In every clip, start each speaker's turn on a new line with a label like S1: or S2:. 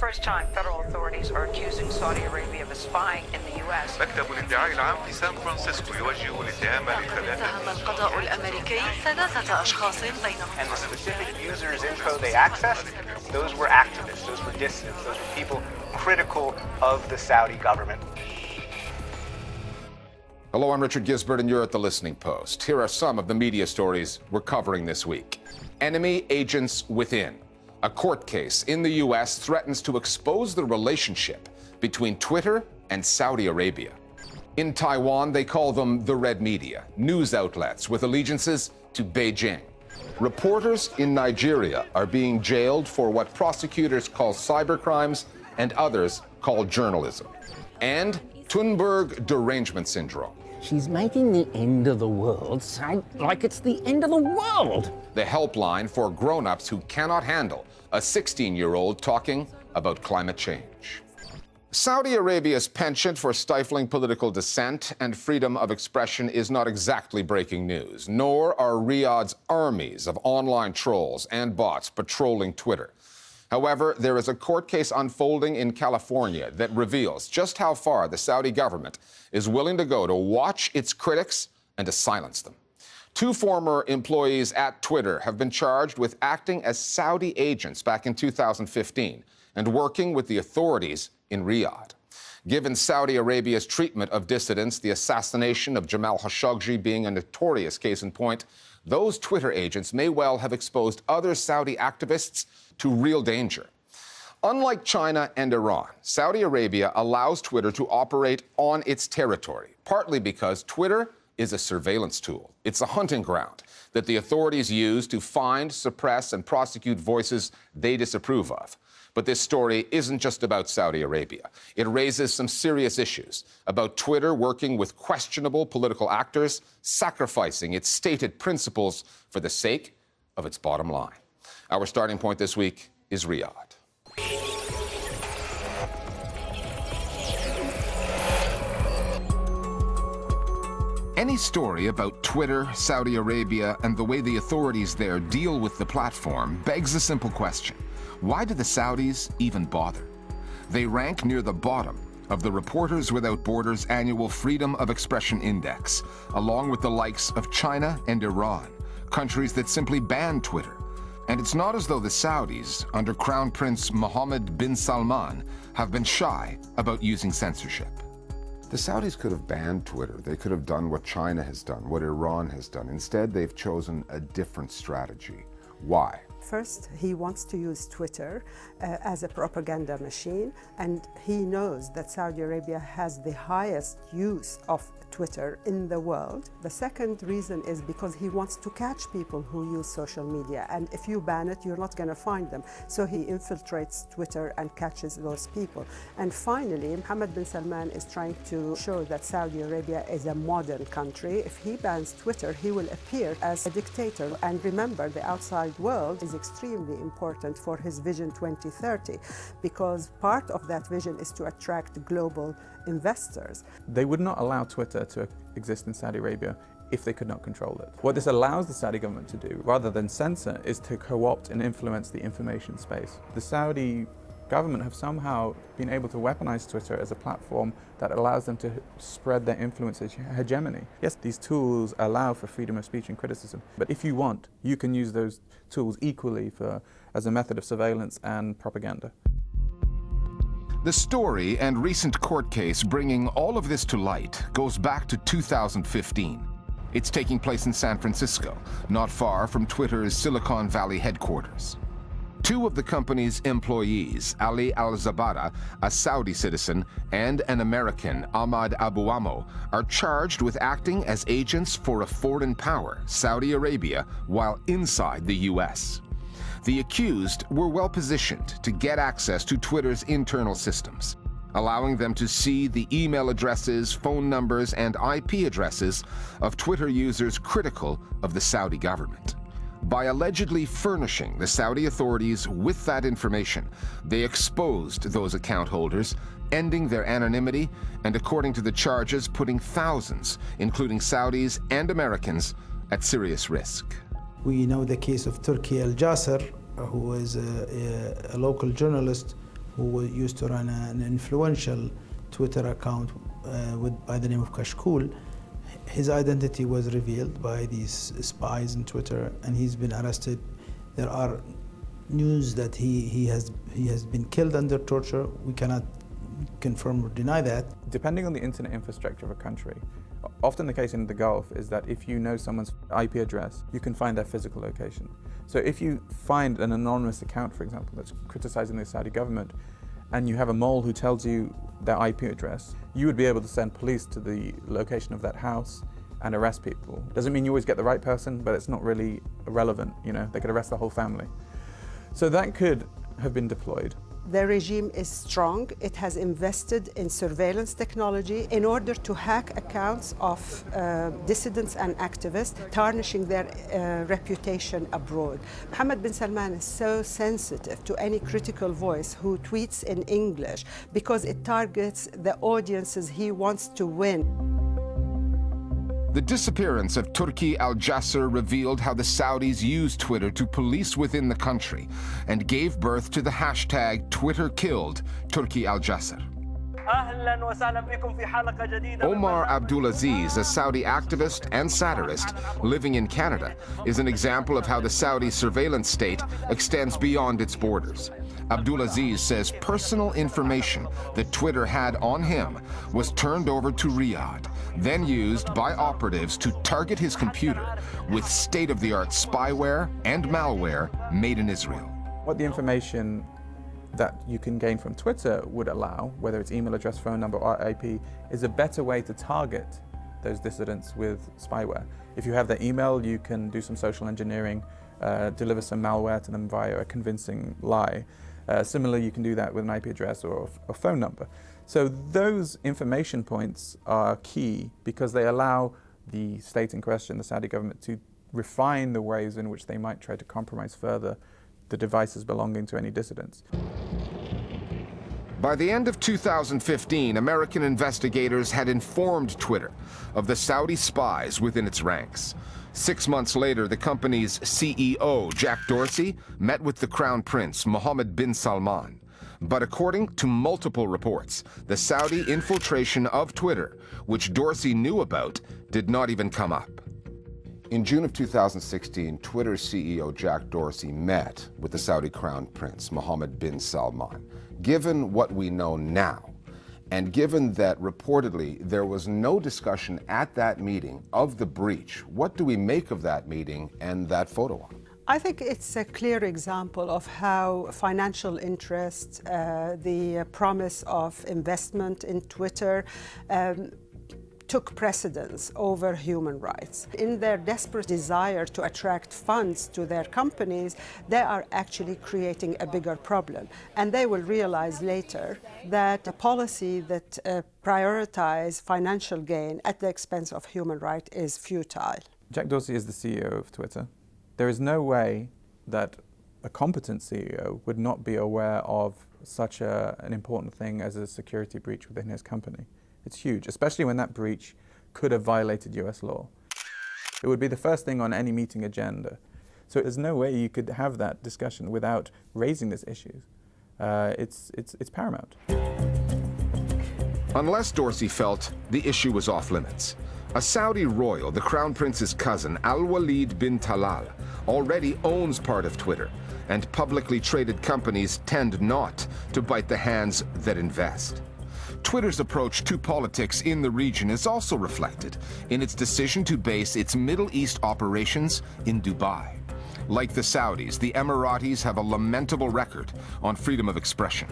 S1: first time federal authorities are accusing Saudi Arabia of spying in the U.S.
S2: مكتب الادعاء العام في سان فرانسيسكو يوجه الاتهام لثلاثة.
S3: اتهم القضاء الأمريكي 3 أشخاص بينهم.
S4: And the specific users' info they accessed, those were activists, those were dissidents, those were people critical of the Saudi government.
S5: Hello, I'm Richard Gizbert, and you're at The Listening Post. Here are some of the media stories we're covering this week. Enemy agents within. A court case in the U.S. threatens to expose the relationship between Twitter and Saudi Arabia. In Taiwan, they call them the Red Media, news outlets with allegiances to Beijing. Reporters in Nigeria are being jailed for what prosecutors call cybercrimes and others call journalism. And Thunberg derangement syndrome.
S6: She's making the end of the world sound like it's the end of the world.
S5: The helpline for grown-ups who cannot handle a 16-year-old talking about climate change. Saudi Arabia's penchant for stifling political dissent and freedom of expression is not exactly breaking news, nor are Riyadh's armies of online trolls and bots patrolling Twitter. However, there is a court case unfolding in California that reveals just how far the Saudi government is willing to go to watch its critics and to silence them. 2 former employees at Twitter have been charged with acting as Saudi agents back in 2015 and working with the authorities in Riyadh. Given Saudi Arabia's treatment of dissidents, the assassination of Jamal Khashoggi being a notorious case in point, those Twitter agents may well have exposed other Saudi activists to real danger. Unlike China and Iran, Saudi Arabia allows Twitter to operate on its territory, partly because Twitter is a surveillance tool. It's a hunting ground that the authorities use to find, suppress, and prosecute voices they disapprove of. But this story isn't just about Saudi Arabia. It raises some serious issues about Twitter working with questionable political actors, sacrificing its stated principles for the sake of its bottom line. Our starting point this week is Riyadh. Any story about Twitter, Saudi Arabia, and the way the authorities there deal with the platform begs a simple question. Why do the Saudis even bother? They rank near the bottom of the Reporters Without Borders annual Freedom of Expression Index, along with the likes of China and Iran, countries that simply ban Twitter. And it's not as though the Saudis, under Crown Prince Mohammed bin Salman, have been shy about using censorship. The Saudis could have banned Twitter. They could have done what China has done, what Iran has done. Instead, they've chosen a different strategy. Why?
S7: First, he wants to use Twitter as a propaganda machine, and he knows that Saudi Arabia has the highest use of Twitter in the world. The second reason is because he wants to catch people who use social media, and if you ban it, you're not going to find them. So he infiltrates Twitter and catches those people. And finally, Mohammed bin Salman is trying to show that Saudi Arabia is a modern country. If he bans Twitter, he will appear as a dictator. And remember, the outside world is extremely important for his Vision 2030, because part of that vision is to attract global investors.
S8: They would not allow Twitter to exist in Saudi Arabia if they could not control it. What this allows the Saudi government to do, rather than censor, is to co-opt and influence the information space. The Saudi government have somehow been able to weaponize Twitter as a platform that allows them to spread their influence and hegemony. Yes, these tools allow for freedom of speech and criticism, but if you want, you can use those tools equally as a method of surveillance and propaganda.
S5: The story and recent court case bringing all of this to light goes back to 2015. It's taking place in San Francisco, not far from Twitter's Silicon Valley headquarters. 2 of the company's employees, Ali Al-Zabara, a Saudi citizen, and an American, Ahmad Abu Amo, are charged with acting as agents for a foreign power, Saudi Arabia, while inside the U.S. The accused were well positioned to get access to Twitter's internal systems, allowing them to see the email addresses, phone numbers, and IP addresses of Twitter users critical of the Saudi government. By allegedly furnishing the Saudi authorities with that information, they exposed those account holders, ending their anonymity, and according to the charges, putting thousands, including Saudis and Americans, at serious risk.
S9: We know the case of Turkey Al-Jasser, who is a local journalist who used to run an influential Twitter account by the name of Kashkul. His identity was revealed by these spies in Twitter, and he's been arrested. There are news that he has been killed under torture. We cannot confirm or deny that.
S8: Depending on the internet infrastructure of a country, often the case in the Gulf is that if you know someone's IP address, you can find their physical location. So if you find an anonymous account, for example, that's criticizing the Saudi government, and you have a mole who tells you their IP address, you would be able to send police to the location of that house and arrest people. Doesn't mean you always get the right person, but it's not really relevant, you know, they could arrest the whole family. So that could have been deployed.
S7: The regime is strong. It has invested in surveillance technology in order to hack accounts of dissidents and activists, tarnishing their reputation abroad. Mohammed bin Salman is so sensitive to any critical voice who tweets in English because it targets the audiences he wants to win.
S5: The disappearance of Turki al-Jasser revealed how the Saudis used Twitter to police within the country and gave birth to the hashtag #TwitterKilled Turki al-Jasser. Omar Abdulaziz, a Saudi activist and satirist living in Canada, is an example of how the Saudi surveillance state extends beyond its borders. Abdulaziz says personal information that Twitter had on him was turned over to Riyadh, then used by operatives to target his computer with state-of-the-art spyware and malware made in Israel.
S8: What the information that you can gain from Twitter would allow, whether it's email address, phone number, or IP, is a better way to target those dissidents with spyware. If you have their email, you can do some social engineering, deliver some malware to them via a convincing lie. Similarly, you can do that with an IP address or a phone number. So those information points are key because they allow the state in question, the Saudi government, to refine the ways in which they might try to compromise further the devices belonging to any dissidents.
S5: By the end of 2015, American investigators had informed Twitter of the Saudi spies within its ranks. 6 months later, the company's CEO, Jack Dorsey, met with the Crown Prince, Mohammed bin Salman. But according to multiple reports, the Saudi infiltration of Twitter, which Dorsey knew about, did not even come up. In June of 2016, Twitter's CEO Jack Dorsey met with the Saudi Crown Prince, Mohammed bin Salman. Given what we know now, and given that reportedly there was no discussion at that meeting of the breach, what do we make of that meeting and that photo op?
S7: I think it's a clear example of how financial interests, the promise of investment in Twitter, took precedence over human rights. In their desperate desire to attract funds to their companies, they are actually creating a bigger problem. And they will realize later that a policy that prioritizes financial gain at the expense of human rights is futile.
S8: Jack Dorsey is the CEO of Twitter. There is no way that a competent CEO would not be aware of such an important thing as a security breach within his company. It's huge, especially when that breach could have violated US law. It would be the first thing on any meeting agenda. So there's no way you could have that discussion without raising this issue. It's paramount.
S5: Unless Dorsey felt the issue was off limits. A Saudi royal, the Crown Prince's cousin, Al-Walid bin Talal, already owns part of Twitter, and publicly traded companies tend not to bite the hands that invest. Twitter's approach to politics in the region is also reflected in its decision to base its Middle East operations in Dubai. Like the Saudis, the Emiratis have a lamentable record on freedom of expression.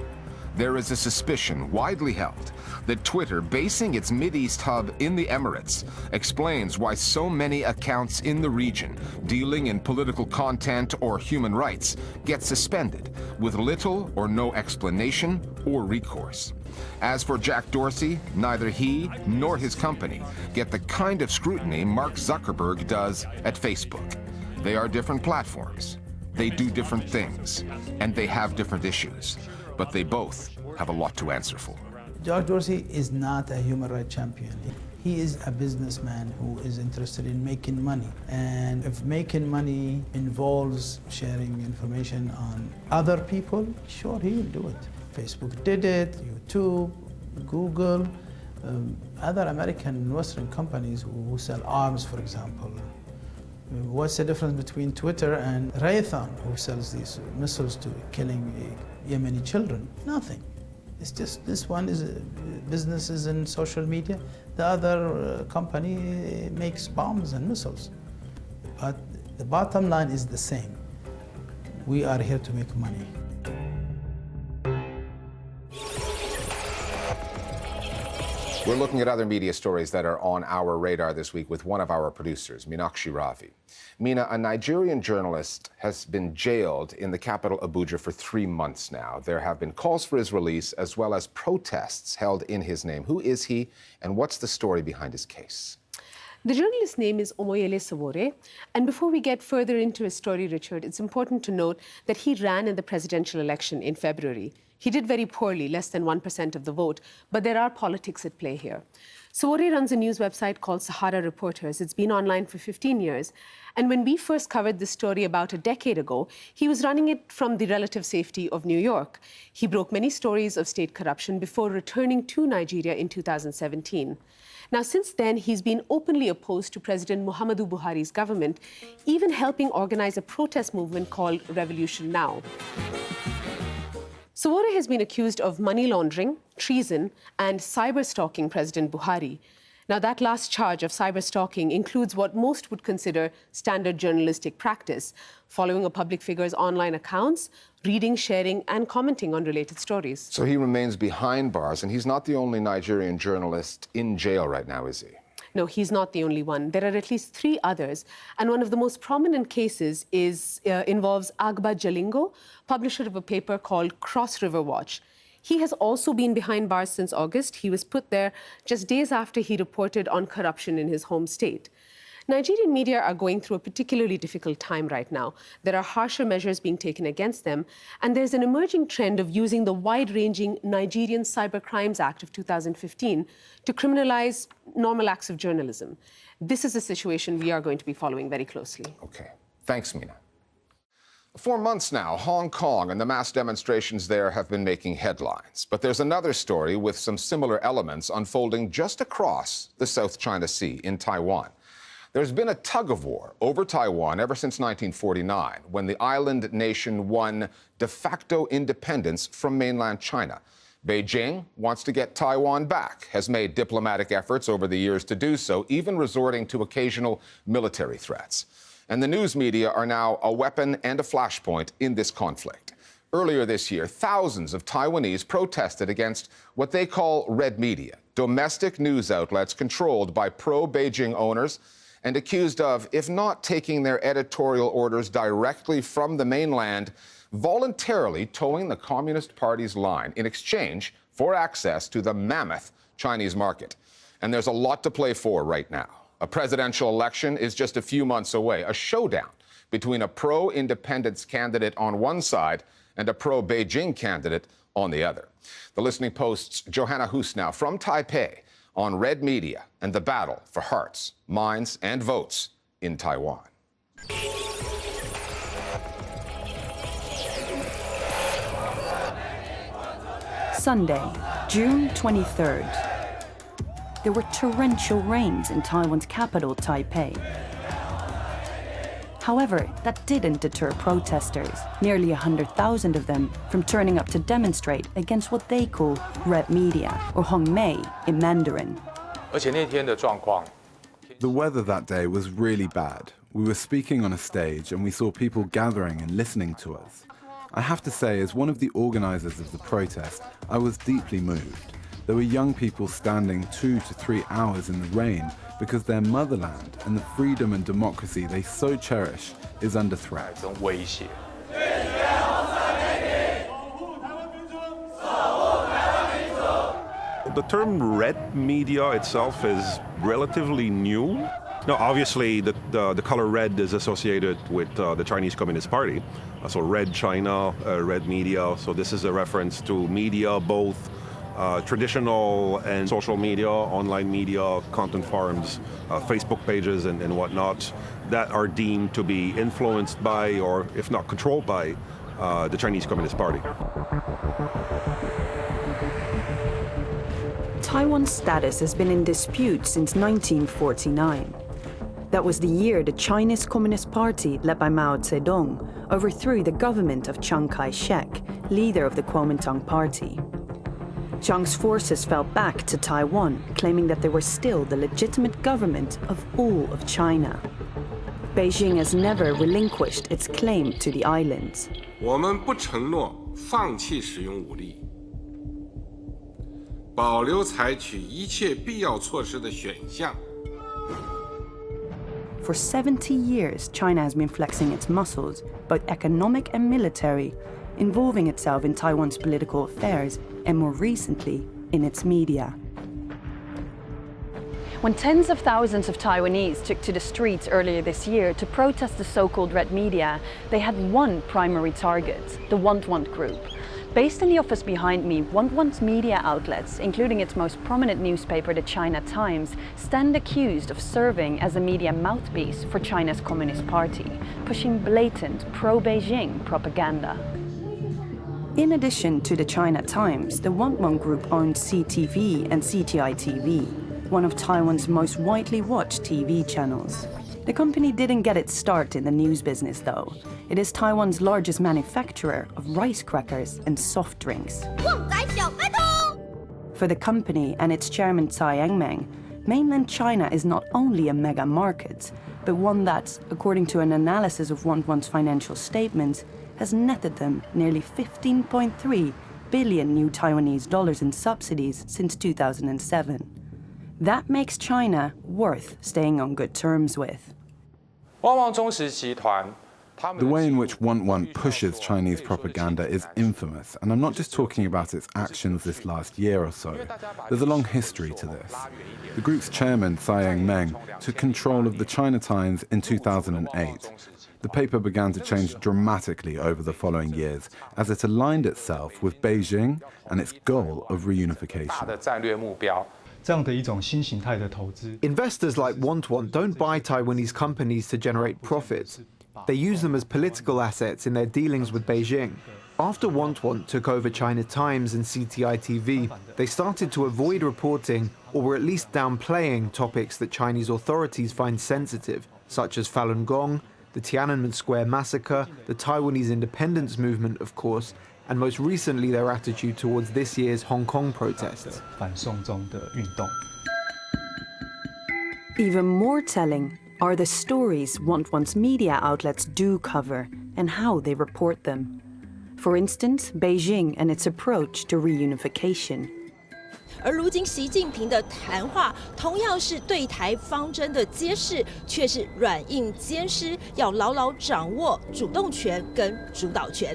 S5: There is a suspicion, widely held, that Twitter, basing its Mideast hub in the Emirates, explains why so many accounts in the region dealing in political content or human rights get suspended with little or no explanation or recourse. As for Jack Dorsey, neither he nor his company get the kind of scrutiny Mark Zuckerberg does at Facebook. They are different platforms, they do different things, and they have different issues, but they both have a lot to answer for.
S9: Jack Dorsey is not a human rights champion. He is a businessman who is interested in making money. And if making money involves sharing information on other people, sure, he will do it. Facebook did it, YouTube, Google, other American and Western companies who sell arms, for example. What's the difference between Twitter and Raytheon, who sells these missiles to killing Yemeni children? Nothing. It's just this one is businesses and social media. The other company makes bombs and missiles. But the bottom line is the same. We are here to make money.
S5: We're looking at other media stories that are on our radar this week with one of our producers, Meenakshi Ravi. Meena, a Nigerian journalist has been jailed in the capital Abuja for 3 months now. There have been calls for his release as well as protests held in his name. Who is he and what's the story behind his case?
S10: The journalist's name is Omoyele Sowore, and before we get further into his story, Richard, it's important to note that he ran in the presidential election in February. He did very poorly, less than 1% of the vote, but there are politics at play here. Sowore runs a news website called Sahara Reporters. It's been online for 15 years. And when we first covered this story about a decade ago, he was running it from the relative safety of New York. He broke many stories of state corruption before returning to Nigeria in 2017. Now, since then, he's been openly opposed to President Muhammadu Buhari's government, even helping organize a protest movement called Revolution Now. Sowore has been accused of money laundering, treason, and cyber-stalking President Buhari. Now, that last charge of cyber-stalking includes what most would consider standard journalistic practice, following a public figure's online accounts, reading, sharing, and commenting on related stories.
S5: So he remains behind bars, and he's not the only Nigerian journalist in jail right now, is he?
S10: No, he's not the only one. There are at least 3 others. And one of the most prominent cases involves Agba Jalingo, publisher of a paper called Cross River Watch. He has also been behind bars since August. He was put there just days after he reported on corruption in his home state. Nigerian media are going through a particularly difficult time right now. There are harsher measures being taken against them, and there's an emerging trend of using the wide-ranging Nigerian Cyber Crimes Act of 2015 to criminalize normal acts of journalism. This is a situation we are going to be following very closely.
S5: Okay. Thanks, Meena. For months now, Hong Kong and the mass demonstrations there have been making headlines. But there's another story with some similar elements unfolding just across the South China Sea in Taiwan. There's been a tug-of-war over Taiwan ever since 1949, when the island nation won de facto independence from mainland China. Beijing wants to get Taiwan back, has made diplomatic efforts over the years to do so, even resorting to occasional military threats. And the news media are now a weapon and a flashpoint in this conflict. Earlier this year, thousands of Taiwanese protested against what they call red media, domestic news outlets controlled by pro-Beijing owners and accused of, if not taking their editorial orders directly from the mainland, voluntarily towing the Communist Party's line in exchange for access to the mammoth Chinese market. And there's a lot to play for right now. A presidential election is just a few months away, a showdown between a pro-independence candidate on one side and a pro-Beijing candidate on the other. The Listening Post's Johanna Husnow from Taipei on red media and the battle for hearts, minds, and votes in Taiwan.
S11: Sunday, June 23rd. There were torrential rains in Taiwan's capital, Taipei. However, that didn't deter protesters, nearly 100,000 of them, from turning up to demonstrate against what they call red media, or Hongmei in Mandarin.
S12: The weather that day was really bad. We were speaking on a stage and we saw people gathering and listening to us. I have to say, as one of the organizers of the protest, I was deeply moved. There were young people standing 2 to 3 hours in the rain because their motherland and the freedom and democracy they so cherish is under threat.
S13: The term red media itself is relatively new. Now, obviously, the color red is associated with the Chinese Communist Party. So red China, red media. So this is a reference to media, both traditional and social media, online media, content farms, Facebook pages and whatnot, that are deemed to be influenced by, or if not controlled by, the Chinese Communist Party.
S11: Taiwan's status has been in dispute since 1949. That was the year the Chinese Communist Party, led by Mao Zedong, overthrew the government of Chiang Kai-shek, leader of the Kuomintang Party. Chiang's forces fell back to Taiwan, claiming that they were still the legitimate government of all of China. Beijing has never relinquished its claim to the islands.
S14: 我们不承诺放弃使用武力，保留采取一切必要措施的选项。
S11: For 70 years, China has been flexing its muscles, both economic and military, involving itself in Taiwan's political affairs and more recently, in its media. When tens of thousands of Taiwanese took to the streets earlier this year to protest the so-called red media, they had one primary target, the Want Group. Based in the office behind me, Want's media outlets, including its most prominent newspaper, the China Times, stand accused of serving as a media mouthpiece for China's Communist Party, pushing blatant pro-Beijing propaganda. In addition to the China Times, the Want Group owns CTV and CTI TV, one of Taiwan's most widely watched TV channels. The company didn't get its start in the news business, though. It is Taiwan's largest manufacturer of rice crackers and soft drinks. For the company and its chairman Tsai Ing-wen, mainland China is not only a mega market, but one that, according to an analysis of Want's financial statements, has netted them nearly 15.3 billion new Taiwanese dollars in subsidies since 2007. That makes China worth staying on good terms with.
S12: The way in which Want pushes Chinese propaganda is infamous, and I'm not just talking about its actions this last year or so. There's a long history to this. The group's chairman, Tsai Ing-wen, took control of the China Times in 2008. The paper began to change dramatically over the following years as it aligned itself with Beijing and its goal of reunification.
S15: Investors like Want don't buy Taiwanese companies to generate profits. They use them as political assets in their dealings with Beijing. After Want took over China Times and CTI TV, they started to avoid reporting or were at least downplaying topics that Chinese authorities find sensitive, such as Falun Gong, the Tiananmen Square massacre, the Taiwanese independence movement, of course, and most recently their attitude towards this year's Hong Kong protests.
S11: Even more telling are the stories Want's media outlets do cover and how they report them. For instance, Beijing and its approach to reunification.
S16: 而如今习近平的谈话同样是对台方针的揭示，却是软硬兼施，要牢牢掌握主动权跟主导权。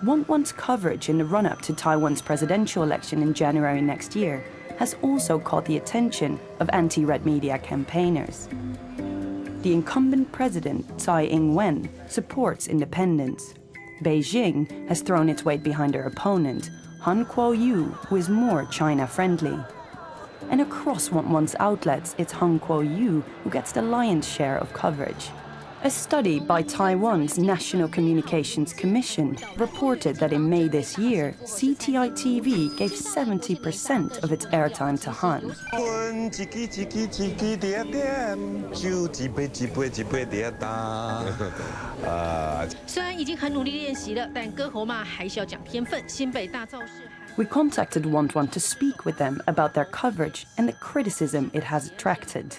S11: Want's coverage in the run-up to Taiwan's presidential election in January next year has also caught the attention of anti-red media campaigners. The incumbent president, Tsai Ing-wen, supports independence. Beijing has thrown its weight behind her opponent, Han Kuo-yu, who is more China-friendly. And across Want's outlets, it's Han Kuo-yu who gets the lion's share of coverage. A study by Taiwan's National Communications Commission reported that in May this year, CTI TV gave 70% of its airtime to Han.
S16: 虽然已经很努力练习了，但歌喉嘛还是要讲天分。新北大造势。
S11: We contacted Want to speak with them about their coverage and the criticism it has attracted.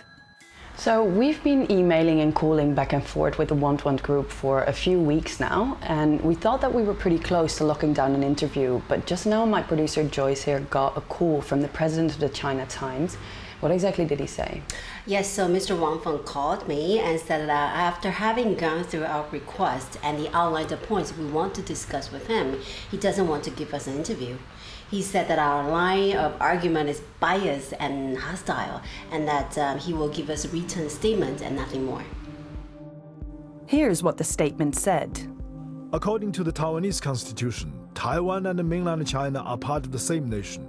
S11: So we've been emailing and calling back and forth with the Want group for a few weeks now, and we thought that we were pretty close to locking down an interview, but just now my producer Joyce here got a call from the president of the China Times. What exactly did he say?
S17: Yes, so Mr. Wang Feng called me and said that after having gone through our request and the outlined the points we want to discuss with him, he doesn't want to give us an interview. He said that our line of argument is biased and hostile, and that he will give us a written statement and nothing more.
S11: Here's what the statement said.
S18: According to the Taiwanese constitution, Taiwan and mainland China are part of the same nation.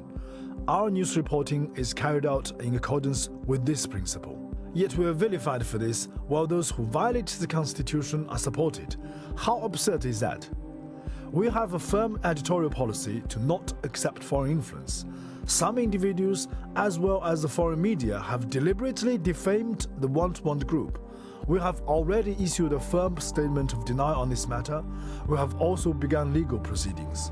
S18: Our news reporting is carried out in accordance with this principle. Yet we are vilified for this, while those who violate the constitution are supported. How absurd is that? We have a firm editorial policy to not accept foreign influence. Some individuals, as well as the foreign media, have deliberately defamed the Want group. We have already issued a firm statement of denial on this matter. We have also begun legal proceedings.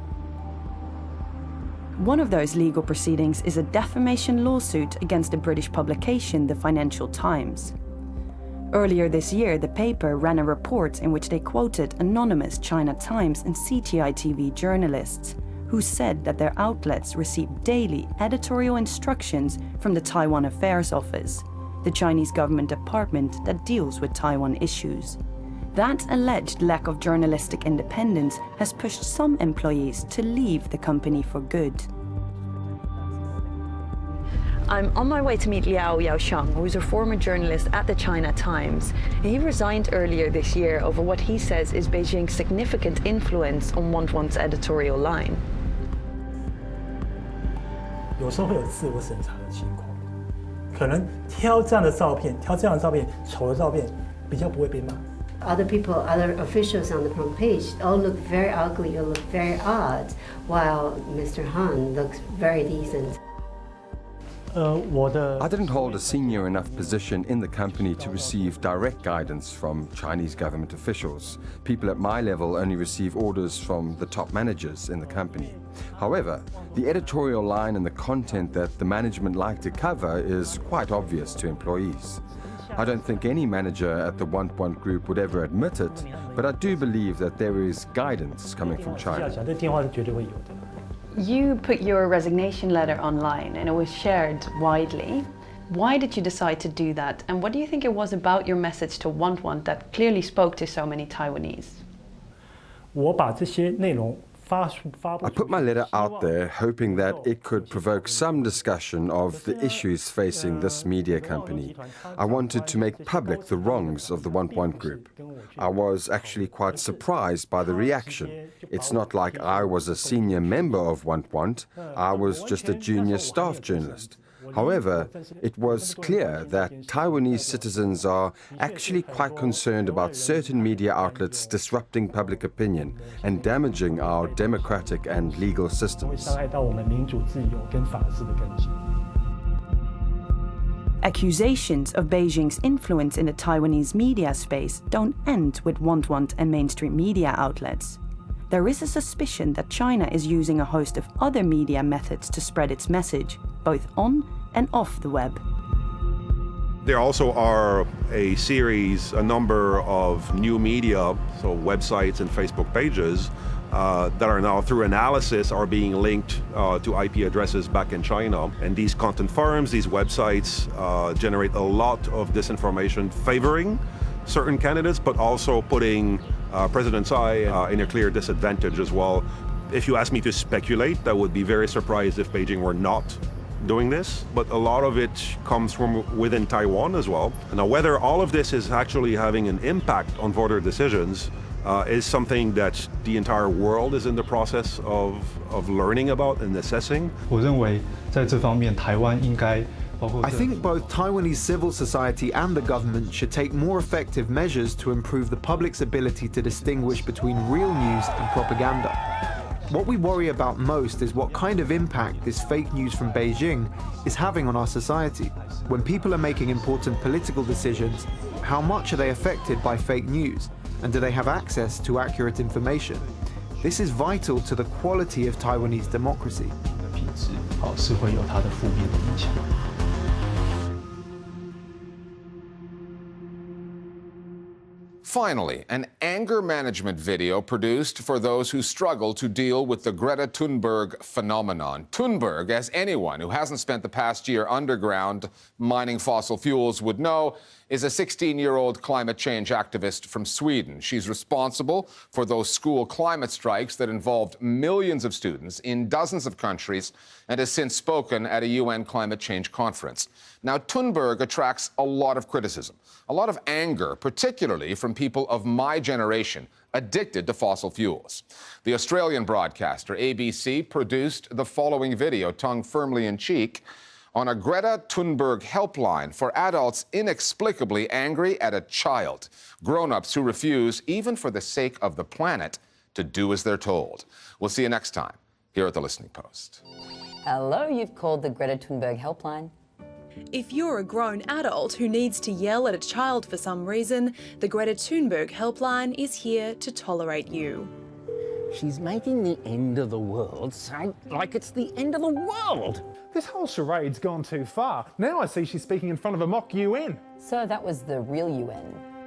S11: One of those legal proceedings is a defamation lawsuit against the British publication, the Financial Times. Earlier this year, the paper ran a report in which they quoted anonymous China Times and CTI TV journalists who said that their outlets receive daily editorial instructions from the Taiwan Affairs Office, the Chinese government department that deals with Taiwan issues. That alleged lack of journalistic independence has pushed some employees to leave the company for good. I'm on my way to meet Liao Yaoxiang, who's a former journalist at the China Times. He resigned earlier this year over what he says is Beijing's significant influence on Want editorial line.
S19: 有时候会有自我审查的情况，可能挑这样的照片，挑这样的照片，丑的照片，比较不会被骂。
S17: Other people, other officials on the front page all look very ugly or look very odd, while Mr. Han looks very decent.
S20: I didn't hold a senior enough position in the company to receive direct guidance from Chinese government officials. People at my level only receive orders from the top managers in the company. However, the editorial line and the content that the management like to cover is quite obvious to employees. I don't think any manager at the Want group would ever admit it, but I do believe that there is guidance coming from China.
S11: You put your resignation letter online and it was shared widely. Why did you decide to do that? And what do you think it was about your message to Want that clearly spoke to so many Taiwanese?
S20: I put my letter out there hoping that it could provoke some discussion of the issues facing this media company. I wanted to make public the wrongs of the Want group. I was actually quite surprised by the reaction. It's not like I was a senior member of Want, I was just a junior staff journalist. However, it was clear that Taiwanese citizens are actually quite concerned about certain media outlets disrupting public opinion and damaging our democratic and legal systems.
S11: Accusations of Beijing's influence in the Taiwanese media space don't end with Want and mainstream media outlets. There is a suspicion that China is using a host of other media methods to spread its message, both on and off the web.
S13: There also are a number of new media, so websites and Facebook pages, that are now, through analysis, are being linked to IP addresses back in China. And these content firms, these websites, generate a lot of disinformation favoring certain candidates, but also putting President Tsai in a clear disadvantage as well. If you ask me to speculate, I would be very surprised if Beijing were not doing this, but a lot of it comes from within Taiwan as well. Now, whether all of this is actually having an impact on voter decisions is something that the entire world is in the process of learning about and assessing.
S15: I think both Taiwanese civil society and the government should take more effective measures to improve the public's ability to distinguish between real news and propaganda. What we worry about most is what kind of impact this fake news from Beijing is having on our society. When people are making important political decisions, how much are they affected by fake news? And do they have access to accurate information? This is vital to the quality of Taiwanese democracy.
S5: Finally, an anger management video produced for those who struggle to deal with the Greta Thunberg phenomenon. Thunberg, as anyone who hasn't spent the past year underground mining fossil fuels would know, is a 16-year-old climate change activist from Sweden. She's responsible for those school climate strikes that involved millions of students in dozens of countries and has since spoken at a UN climate change conference. Now, Thunberg attracts a lot of criticism, a lot of anger, particularly from people of my generation addicted to fossil fuels. The Australian broadcaster ABC produced the following video, tongue firmly in cheek, on a Greta Thunberg helpline for adults inexplicably angry at a child, grown-ups who refuse, even for the sake of the planet, to do as they're told. We'll see you next time here at the Listening Post.
S21: Hello, you've called the Greta Thunberg helpline.
S22: If you're a grown adult who needs to yell at a child for some reason, the Greta Thunberg helpline is here to tolerate you.
S6: She's making the end of the world sound like it's the end of the world.
S23: This whole charade's gone too far. Now I see she's speaking in front of a mock UN.
S21: So that was the real UN.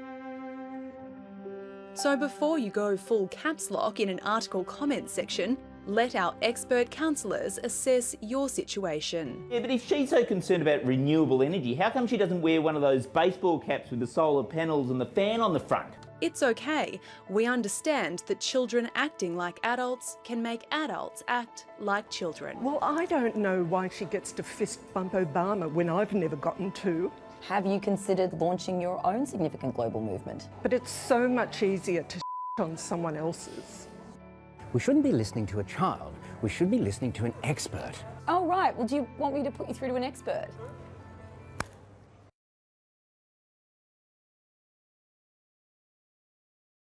S22: So before you go full caps lock in an article comment section, let our expert counsellors assess your situation.
S24: Yeah, but if she's so concerned about renewable energy, how come she doesn't wear one of those baseball caps with the solar panels and the fan on the front?
S22: It's okay. We understand that children acting like adults can make adults act like children.
S25: Well, I don't know why she gets to fist bump Obama when I've never gotten to.
S21: Have you considered launching your own significant global movement?
S25: But it's so much easier to on someone else's.
S6: We shouldn't be listening to a child. We should be listening to an expert.
S21: Oh, right. Well, do you want me to put you through to an expert?